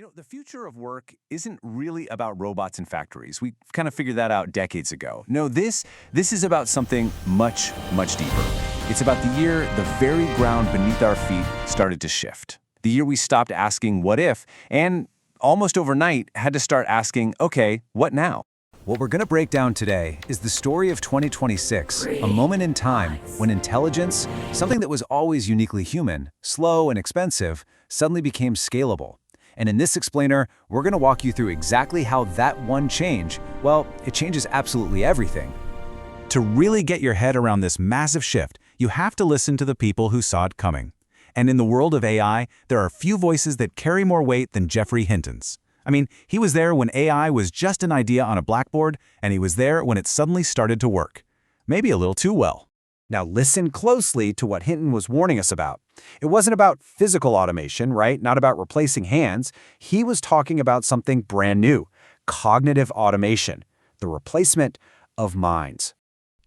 The future of work isn't really about robots in factories. We kind of figured that out decades ago. No, this is about something much, much deeper. It's about the year the very ground beneath our feet started to shift. The year we stopped asking what if, and almost overnight had to start asking, okay, what now? What we're going to break down today is the story of 2026, a moment in time when intelligence, something that was always uniquely human, slow and expensive, suddenly became scalable. And in this explainer, we're going to walk you through exactly how that one change, well, it changes absolutely everything. To really get your head around this massive shift, you have to listen to the people who saw it coming. And in the world of AI, there are few voices that carry more weight than Geoffrey Hinton's. I mean, he was there when AI was just an idea on a blackboard, and he was there when it suddenly started to work. Maybe a little too well. Now listen closely to what Hinton was warning us about. It wasn't about physical automation, right? Not about replacing hands. He was talking about something brand new, cognitive automation, the replacement of minds.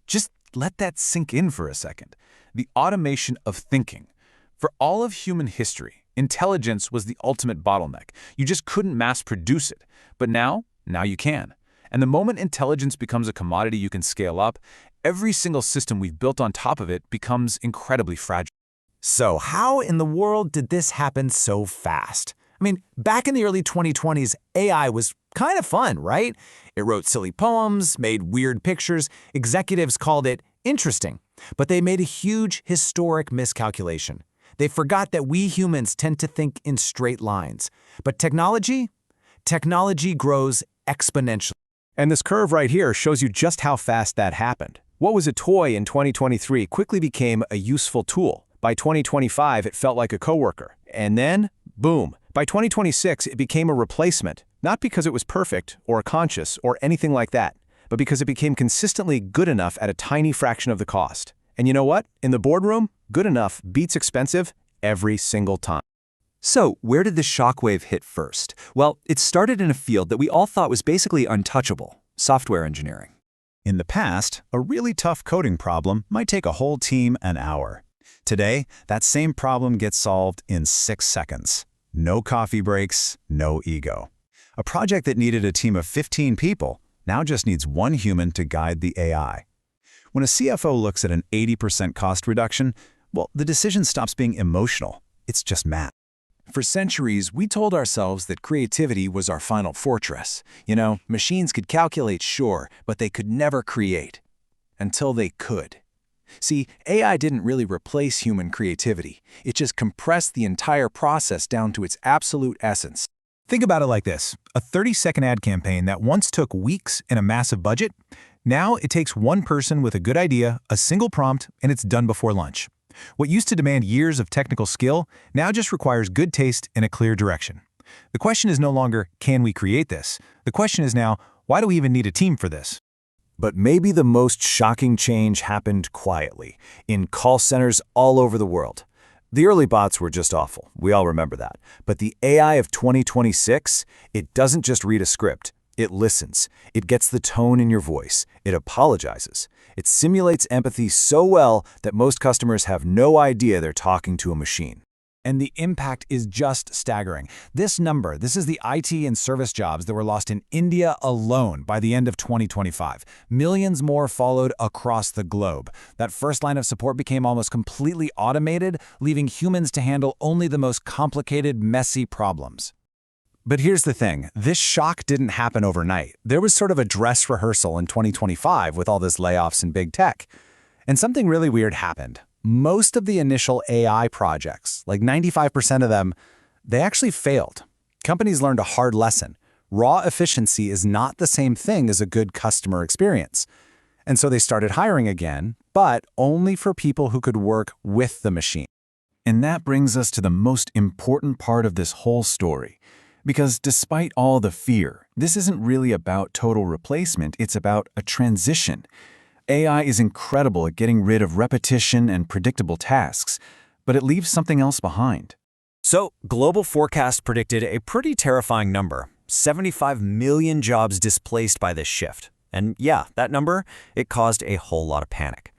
Just let that sink in for a second. The automation of thinking. For all of human history, intelligence was the ultimate bottleneck. You just couldn't mass produce it. But now you can. And the moment intelligence becomes a commodity you can scale up, every single system we've built on top of it becomes incredibly fragile. So how in the world did this happen so fast? I mean, back in the early 2020s, AI was kind of fun, right? It wrote silly poems, made weird pictures. Executives called it interesting. But they made a huge historic miscalculation. They forgot that we humans tend to think in straight lines. But technology grows exponentially. And this curve right here shows you just how fast that happened. What was a toy in 2023 quickly became a useful tool. By 2025, it felt like a coworker. And then, boom. By 2026, it became a replacement, not because it was perfect or conscious or anything like that, but because it became consistently good enough at a tiny fraction of the cost. And you know what? In the boardroom, good enough beats expensive every single time. So, where did the shockwave hit first? Well, it started in a field that we all thought was basically untouchable, software engineering. In the past, a really tough coding problem might take a whole team an hour. Today, that same problem gets solved in 6 seconds. No coffee breaks, no ego. A project that needed a team of 15 people now just needs one human to guide the AI. When a CFO looks at an 80% cost reduction, well, the decision stops being emotional. It's just math. For centuries, we told ourselves that creativity was our final fortress. Machines could calculate, sure, but they could never create. Until they could. See, AI didn't really replace human creativity. It just compressed the entire process down to its absolute essence. Think about it like this. A 30-second ad campaign that once took weeks and a massive budget, now it takes one person with a good idea, a single prompt, and it's done before lunch. What used to demand years of technical skill now just requires good taste and a clear direction. The question is no longer, can we create this? The question is now, why do we even need a team for this? But maybe the most shocking change happened quietly, in call centers all over the world. The early bots were just awful. We all remember that. But the AI of 2026, it doesn't just read a script. It listens. It gets the tone in your voice. It apologizes. It simulates empathy so well that most customers have no idea they're talking to a machine. And the impact is just staggering. This is the IT and service jobs that were lost in India alone by the end of 2025. Millions more followed across the globe. That first line of support became almost completely automated, leaving humans to handle only the most complicated, messy problems. But here's the thing, this shock didn't happen overnight. There was sort of a dress rehearsal in 2025 with all this layoffs in big tech. And something really weird happened. Most of the initial AI projects, like 95% of them, they actually failed. Companies learned a hard lesson. Raw efficiency is not the same thing as a good customer experience. And so they started hiring again, but only for people who could work with the machine. And that brings us to the most important part of this whole story. Because despite all the fear, this isn't really about total replacement, it's about a transition. AI is incredible at getting rid of repetition and predictable tasks, but it leaves something else behind. So, Global Forecast predicted a pretty terrifying number, 75 million jobs displaced by this shift. And yeah, that number, it caused a whole lot of panic.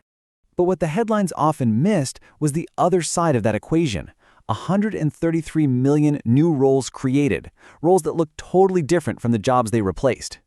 But what the headlines often missed was the other side of that equation. 133 million new roles created, roles that look totally different from the jobs they replaced.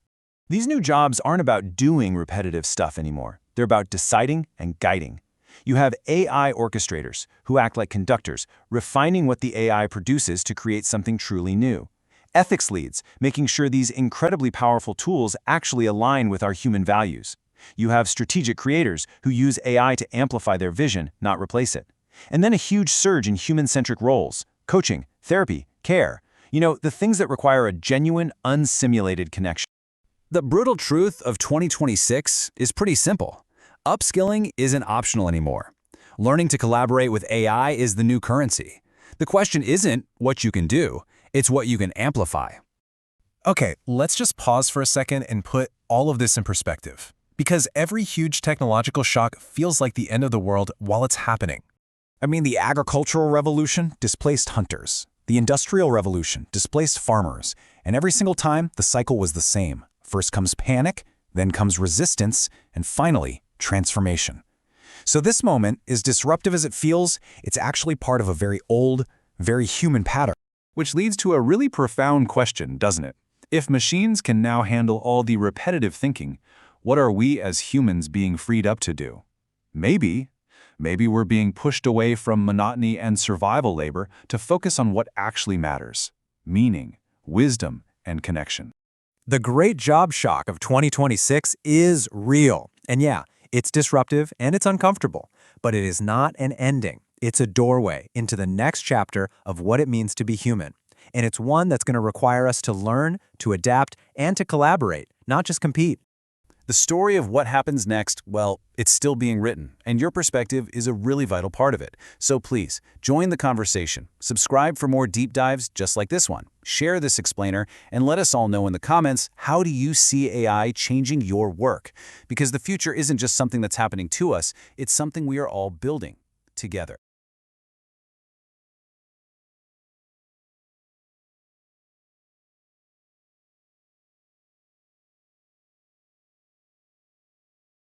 These new jobs aren't about doing repetitive stuff anymore. They're about deciding and guiding. You have AI orchestrators, who act like conductors, refining what the AI produces to create something truly new. Ethics leads, making sure these incredibly powerful tools actually align with our human values. You have strategic creators who use AI to amplify their vision, not replace it. And then a huge surge in human-centric roles: coaching, therapy, care. The things that require a genuine, unsimulated connection. The brutal truth of 2026 is pretty simple. Upskilling isn't optional anymore. Learning to collaborate with AI is the new currency. The question isn't what you can do, it's what you can amplify. Okay, let's just pause for a second and put all of this in perspective. Because every huge technological shock feels like the end of the world while it's happening. I mean, the agricultural revolution displaced hunters. The industrial revolution displaced farmers. And every single time, the cycle was the same. First comes panic, then comes resistance, and finally, transformation. So this moment, as disruptive as it feels, it's actually part of a very old, very human pattern. Which leads to a really profound question, doesn't it? If machines can now handle all the repetitive thinking, what are we as humans being freed up to do? Maybe we're being pushed away from monotony and survival labor to focus on what actually matters: meaning, wisdom, and connection. The great job shock of 2026 is real. And yeah, it's disruptive and it's uncomfortable, but it is not an ending. It's a doorway into the next chapter of what it means to be human. And it's one that's going to require us to learn, to adapt, and to collaborate, not just compete. The story of what happens next, well, it's still being written, and your perspective is a really vital part of it. So please, join the conversation. Subscribe for more deep dives just like this one. Share this explainer, and let us all know in the comments, how do you see AI changing your work? Because the future isn't just something that's happening to us, it's something we are all building together.